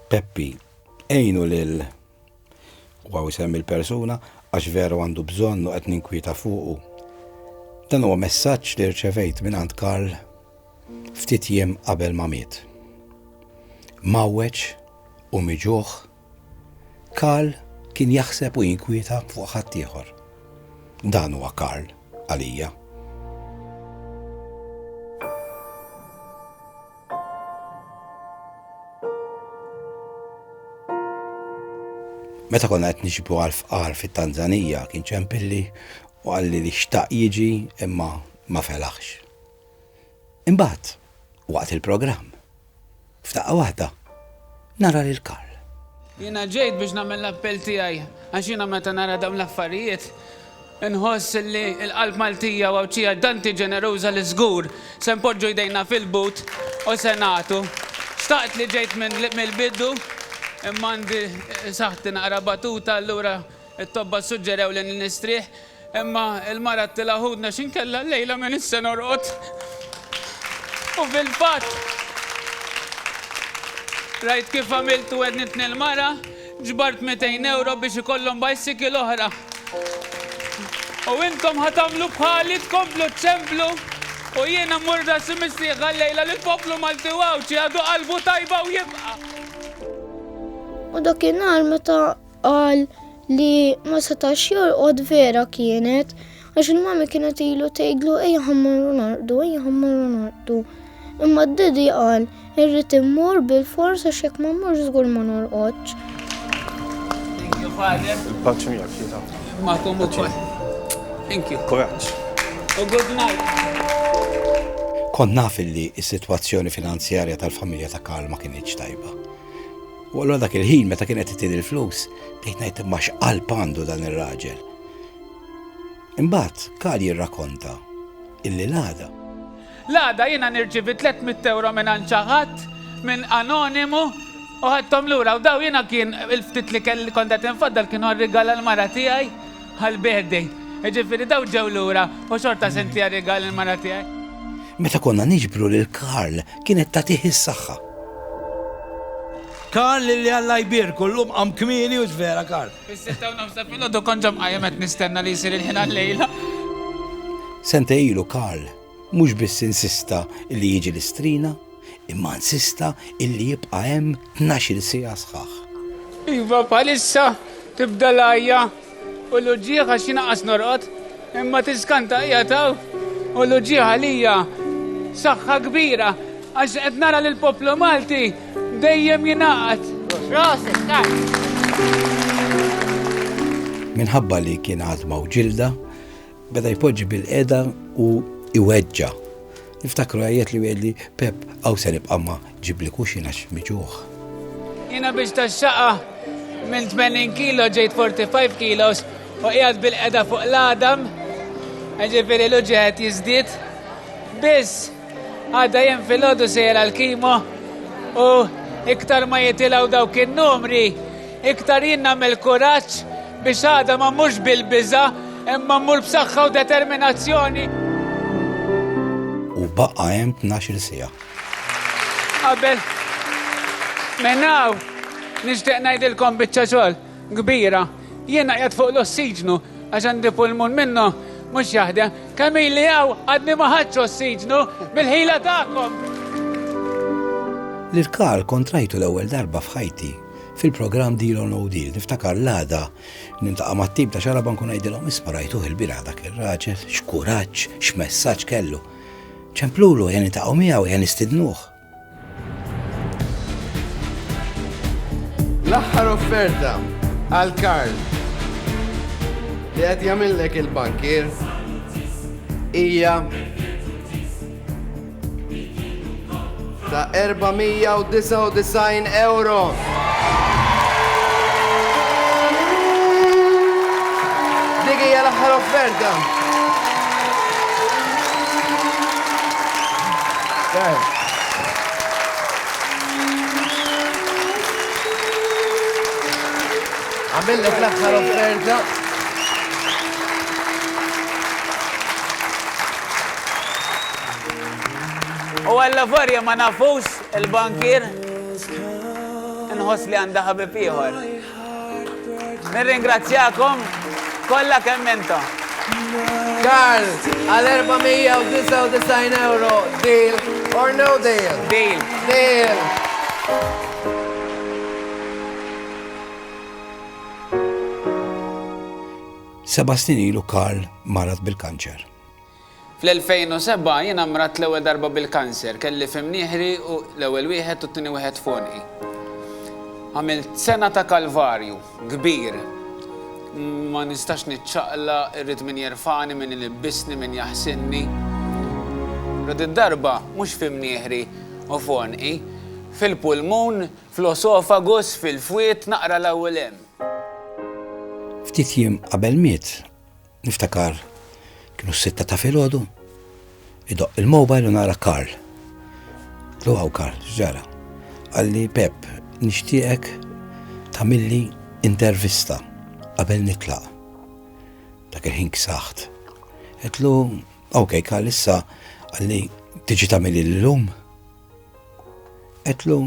Peppi, ejnu lil għaw semmi l-persuna għax veru għandu bżonnu qed ninkwieta fuqu. Dan huwa messaġġ li rċevejt minn għand Karl ftit jiem qabel ma miet. Mawweġ u miġuħ, Karl kien jaħseb u jinkwieta fuq ħadd ieħor. Dan huwa Karl għalija. Meta konna qed niġbu għall-fqar fit-Tanzanija kien ċempilli u għalli li xtaq jiġi imma ma felaħx. Imbagħad waqt il-programm f'daqqa waħda nara lil Karl. Jiena ġejt biex nagħmel l-appell tiegħi għax jiena meta nara dawn l-affarijiet inħoss li l-qalb Maltija u ċija danti ġeneruża li żgur se npoġġu jdejna fil-but u se nagħtu. Xtaqt li ġejt mill-biddu imma għandi saħħti naqra batuta allura t-tobba suġġerew li nistrieħ imma l-mara t-tilaħudna x'inkella l-lejla minn issa norqod. U fil-fatt rajt kif għamiltu għednitni l-mara ġbart 200 euro biex ikollhom bicycle oħra. U intom ħatamlu bħali tkomplu ċemplu u jiena murda simistrieħ għal-lejla li l-poplu Malti wawċi għadu qalbu tajba u jibqa'. U dakinhar meta qal li ma setax jorqod vera kienet għax il-mami kienet ilu tgħidlu ejja ħammar narqdu. Imma d-didi qal irrid immur bil-fors għax jekk ma mmurx żgur ma norqodx. Thank you, Father. Il-paċi miegħek jiena. Magħkom ukoll. Thank you. Kuraġġ. U good night. Kont naf illi s-sitwazzjoni finanzjarja tal-familja ta' Karl ma kienx tajba. U għallu dak il-ħin meta kienet titid il-flus, tgħid ngħid imma x'qalb għandu dan ir-raġel. Imbagħad Karl jirrakkonta illi l-għada. L-għada jiena nirċivi 300 euro minn ħadd minn anonimu u ħadthom lura u daw jiena kien il-ftit li kelli kont qed infaddal kienu għar-rigal għall-mara tiegħi għall-birthday. Ġifieri daw ġew lura u xorta senti għar-rigal għall-mara tiegħi. Meta konna niġbru lil Karl kienet tagħtih is-saħħa. Karl li Alla jbir kullum għam kmini u ġvera Karl. Fis-sitta u nofsa fil-għodu konġam għajemet nistenna li jisir il-ħin għal-lejla. Sente ilu Karl mhux biss insista illi jiġi l-istrina, imma insista illi jibqa' hemm 12 siegħa sħaħ. Iva bħalissa tibda l-għajja u l-uġġieħ għax jinaqas norqod, imma tiskanta hija taw u l-uġġieħ għalija saħħa kbira għax qed nara lill-poplu Malti dejjem jingħaqad. Proset, Karl. Minħabba li kien għadma u ġilda, beda jpoġġi bil-qeda u iweġġa. Niftakru għajiet li għedli Pep għaw se nibqa' ma ġibli kuxina x'miġuħ. Jiena biex tax-xaqa minn 80 kilo ġejt 45 kilos u qiegħed bil-qeda fuq l-għadam, ġifieri l-uġġieħ jiżdied. Biss għadha jien fil-għodu sejjer għall-kimo u iktar ma jitilgħu dawk in-numri, iktar jien nagħmel kuraġġ biex għada ma mmurx bil-biża' imma mmur b'saħħa u determinazzjoni. U baqqa hemm 12 siegħa. Qabel minn hawn nixtieq ngħidilkom biċċa xogħol kbira. Jiena qiegħed fuq l-ossiġnu għax għandi pulmun minnu mhux jaħdem. Kemm ili hawn għadni ma ħadx ossiġnu bil-ħila tagħkom. Lil Karl kontrajtu l-ewwel darba f'ħajti fil-programm Deal or No Deal. Niftakar l-għada nintaqa' mat-tim ta' xaraba nkun ngħidilhom isma' rajtuh il-bira dak ir-raġel, x'kuraġġ, x'messaġġ kellu. ċemplulu jen nintaqgħu miegħu jen nistidnuh. L-aħħar offerta għal Karl li qed jagħmellek il-bankier hija ta' 499 euro. Dik hija l-aħħar offerta. Għamillek l-aħħar offerta. U għalla varja ma nafux il-bankir nħoss li għandha ħabib ieħor. Nirringrazzjakom kollha kemm intom. Karl, għal 499 euro, deal or no deal? Deal. Deal. Seba' snin ilu Karl marat bil-kanċer. Fl-2007 jiena mrat l-ewwel darba bil-kanser, kelli fimnieħri u l-ewwel wieħed u t-tieni wieħed fonqi. Għamilt sena ta' kalvarju, kbir. Ma nistax niċċaqla, irrid min jerfani, min ilibbisni, min jaħsinni. Rrid id-darba mhux fimnieħri u fonqi, fil-pulmun, fl-osofagus, fil-fwiet, naqra l-ewwel hemm. Ftit jiem qabel miet, niftakar kienu 6 ta' filgħodu, idoq il-mobile u nara Karl. Lu għaw Karl, x'ġara? Għalli Pep, nixtieqek tagħmilli intervista qabel nitlaq. Dak il-ħin ksaħt. Qedlu, okej Karl issa għalli tiġi tagħmilli llum. Qedlu,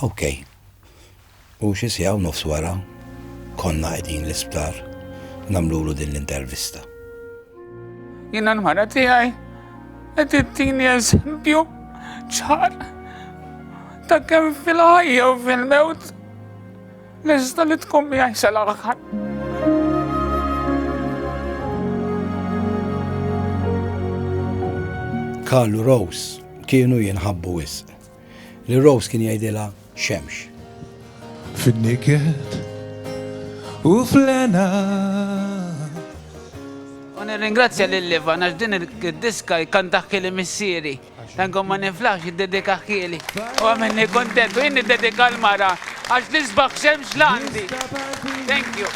okej. U xi siegħa u nofs wara konna qegħdin l-isptar nagħmlulu din l-intervista. Jiena l-mara tiegħi qed ittini eżempju ċar ta' kemm fil-ħajja u fil-mewt lesta li tkun miegħi sal-aħħar. Karl u Rose kienu jinħabbu wisq. Li Rose kien jgħidilha xemx. Fid-niket u flena. U nirringrazzja lil-Liva għax din id-diska jkantaħ kieli missieri. Tankom ma niflax jiddedika ħkieli. U għamilni kontent u jien niddedika l-mara għax nisbaħ xemx l-għandi. Thank you.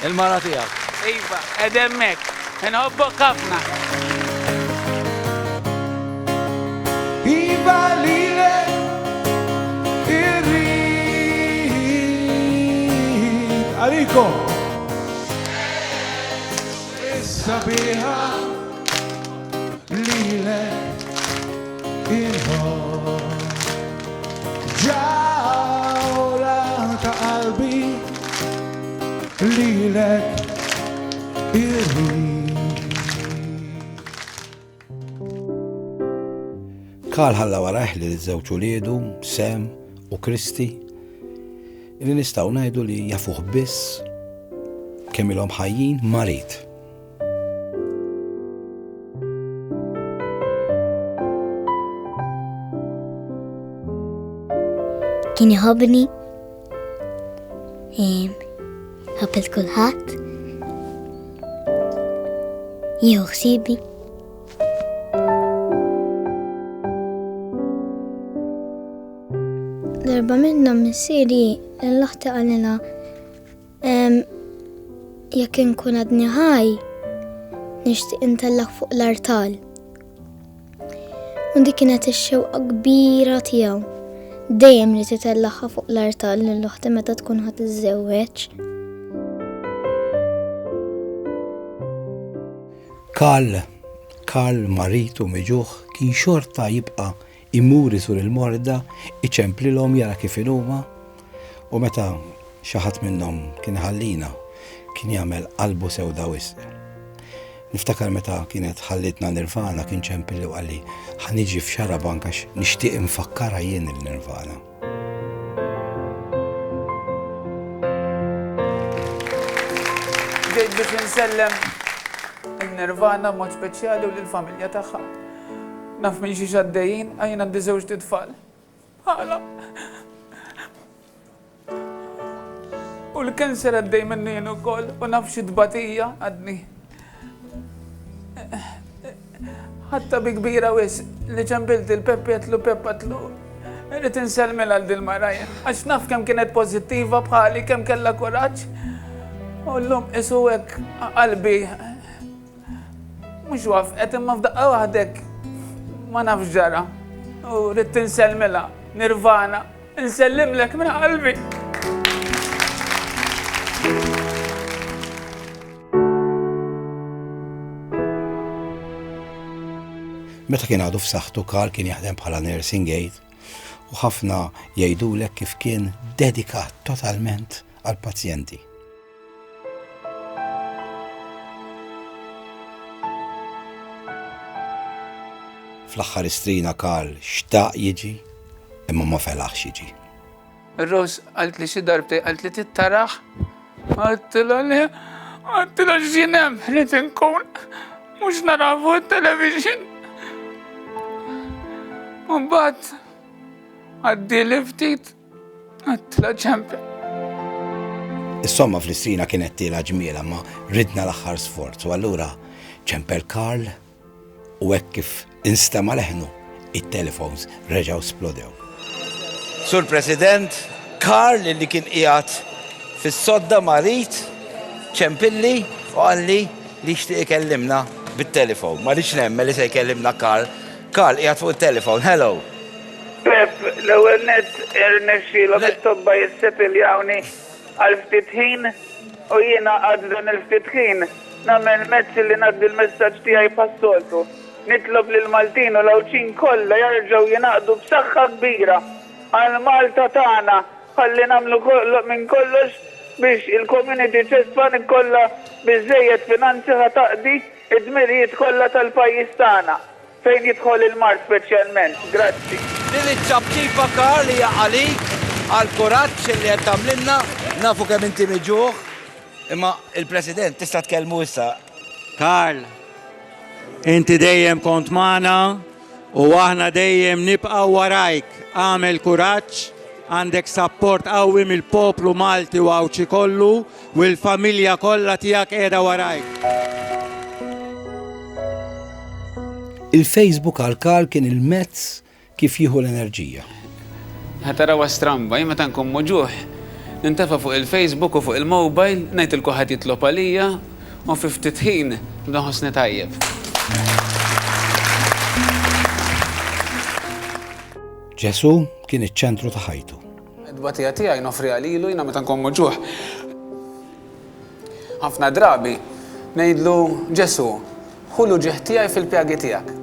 Il-mara tiegħek. Iva, edemmek. Nħobbok ħafna. Iva lile irrid għalikom. Is-sabiħa lile inħobb. Ġawla ta' qalbi lilek irrid. Karl ħalla waraħ li l-żewġ uliedu, Sam u Kristi, li nistgħu ngħidu li jafuh biss kemm ilhom ħajjin marit. Kien iħobbni, ħabbet kulħadd, jieħu ħsiebni. Darba minna missieri l-laħti għalina jekk inkun għadni ħaj nixtieq intellaq fuq l-artal. U dik kienet ix-xewqa kbira tiegħu. Dejjem li titellaħħa fuq l-artal lill-uħti meta tkun ħadd iżżewweġ. Karl maritu miġuħ kien xorta jibqa' imuri sur il-morda, iċemplilhom jara kif huma u meta xi ħadd minnhom kien ħallina kien jagħmel qalbu sewda wisq. Niftakar meta kienet ħallitna Nirvana kien ċempilli u qalli ħaniġi f'Xarabank għax nixtieq infakkara jien il-Nirvana. Ġejt biex insellem il-Nirvana mod speċjali u lill-familja tagħha. Naf minn xi xaddejjin għajn għandi żewġ titfal. Ħala. U l-kanser għaddej minni jien ukoll u naf xi tbatija għadni. Ħatta bi kbira wis li ċempilt il-Peppi għatlu Peppa għatlu. Irrid insellmel għal dil-marajja. Għax naf kemm kienet pożittiva bħali, kemm kellha kuraġġ. U llum isu hekk qalbi mhux wafqet imma f'daqqa waħdek ma nafx ġara. U rrid tinsellmilha, Nirvana, insellimlek minn qalbi. Meta kien għadu f'saħħtu Karl kien jaħdem bħala nursing aid u ħafna jgħidulek kif kien dedikat totalment għall-pazjenti. Fl-aħħar istrina Karl xtaq jiġi, imma ma felaħx jiġi. Ros għalt li xi darbtej għalt li tittaraħ. Għattila li, għattila x'jinem rrid inkun mhux narafu t-television. Mbagħad għaddi li ftit għattila ċempe. Is-somma fl-istrina kienet tiela ġmiela ma ridna l-aħħar sforz u allura ċempel Karl u hekk kif instama leħnu it-telefons reġgħu splodew. Sur President, Karl li kien qiegħed fis-sodda marit ċempilli u għalli li xtieq ikellimna bit-telefon. Ma rridx nemmel li se jkellimna Karl. Karl qiegħed fuq it-telefon. Hello. Pep, l-ewwel net irnexxielu bit-tobba jisseppiljawni għal ftit ħin u jiena għad dan il-ftit ħin nagħmel mezzi li ngħaddi l-messaġġ tiegħi pas-soltu. Nitlob lil Maltin u l-Awċin kollha jerġgħu jingħaqdu b'saħħa kbira għal Malta tagħna ħalli nagħmlu minn kollox biex il-community chest fund kollha biżejjed finanzi taqdi id-dmirijiet kollha tal-pajjiż tagħna fejn jidħol il-Mart speċjalment. Grazzi. Din iċ-ċabċifa Karl hija għalik għall-kuraġġ li qed tagħmlilna nafu kemm inti miġuħ, imma il-President tista' tkellmu issa. Karl, inti dejjem kont magħna u aħna dejjem nibqgħu warajk. Għamel kuraġġ, għandek support qawwi mill-poplu Malti u Awċi kollu u l-familja kollha tiegħek qiegħda warajk. Il-Facebook għal Karl kien il-mezz kif jieħu l-enerġija. Ħatarawa stramba, jien meta nkun moġuħ nintafa' fuq il-Facebook u fuq il-mobile ngħidilku ħadd jitlob għalija u fi ftit ħin nħossni tajjeb. Ġesu kien iċ-ċentru ta' ħajtu. Id-batija tiegħi nofri għalilu jiena meta nkun moġuħ. Ħafna drabi ngħidlu Ġesu, ħulu ġieħ tiegħi fil-pjagi tiegħek.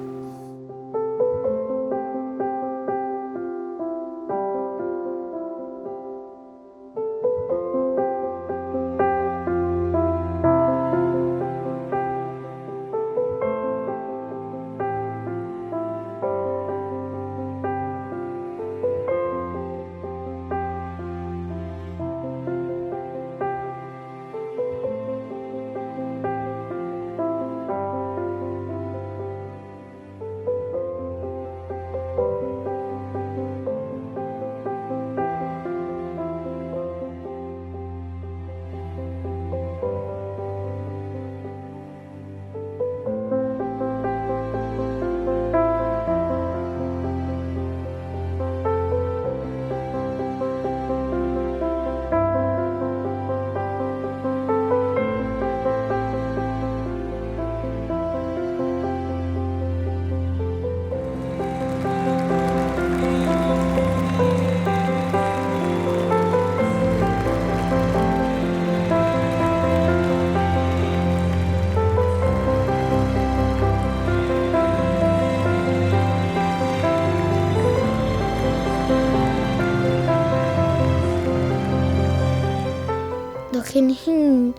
Kien ħin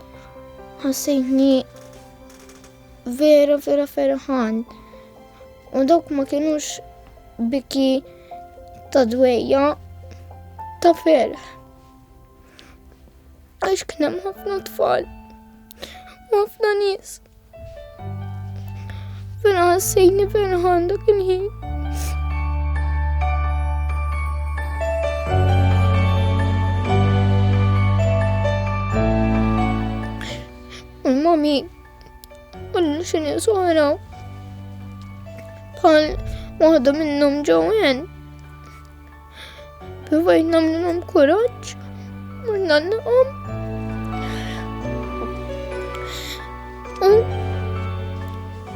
ħassejtni vera ferħan. U dawk ma kienux biki ta' dwejja ta' ferħ. Għax kien hemm ħafna tfal u ħafna nies. Vera ħassejtni ferħan dak il-ħin. Mami, għallu xini suħra bħal waħda minnhom ġewwen. Bivajt namlilhom kuraġġ, morna naqhom. U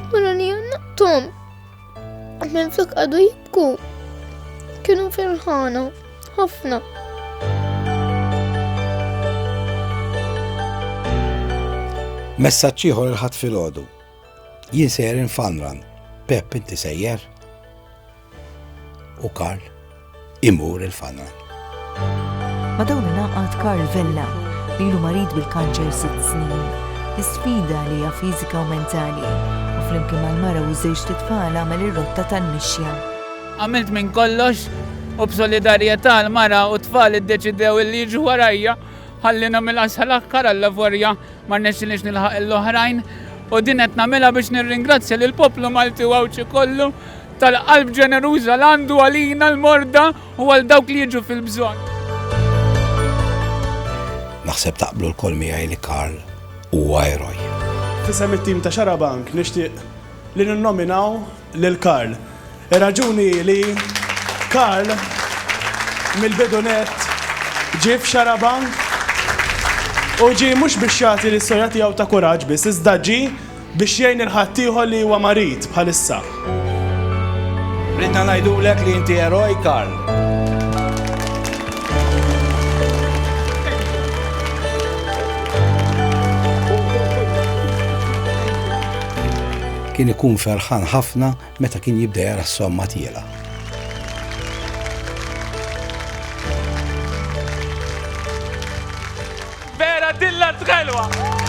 wara li għannaqthom, minflok għadu jibku. Kienu ferħana, ħafna. Messaġġ ieħor il-ħadd filgħodu. Jien sejjer Fanran, Pep inti sejjer? U Karl imur il-fanna. Ma dawn ingħaqad Karl Vella li ilu marid bil-kanċer 6 snin. Is-sfida li hija fiżika u mentali u flimkien mal-mara u żewġ titfal għamel ir-rotta tan-nixja. Għamilt minn kollox u b'solidarjetà l-mara u tfal iddeċidew li jiġu warajja ħalli nagħmel asħal aħkar għall-lavorja ma rnexxilniex nilħaq l-oħrajn u din qed nagħmilha biex nirringrazzja lil poplu Malti u Għawċi kollu tal-qalb ġeneruża l għandu għalina l-morda u għal dawk li jiġu fil-bżonn. Naħseb taqblu l-kol miegħi li Karl huwa eroj. Fisem it-tim ta' Xarabank nixtieq li ninnominaw lil Karl. Ir-raġuni li Karl mill-bidunet ġie f'Xarabank u ġie mhux biex jagħti l-istorja tiegħu ta' kuraġġ biss, iżda ġie biex jgħin il-ħadd ieħor li huwa marid bħalissa. Ridna ngħidulek li inti eroj, Karl. Kien ikun ferħan ħafna meta kien jibda jara s-somma tiela. Vera dilla tħelwa!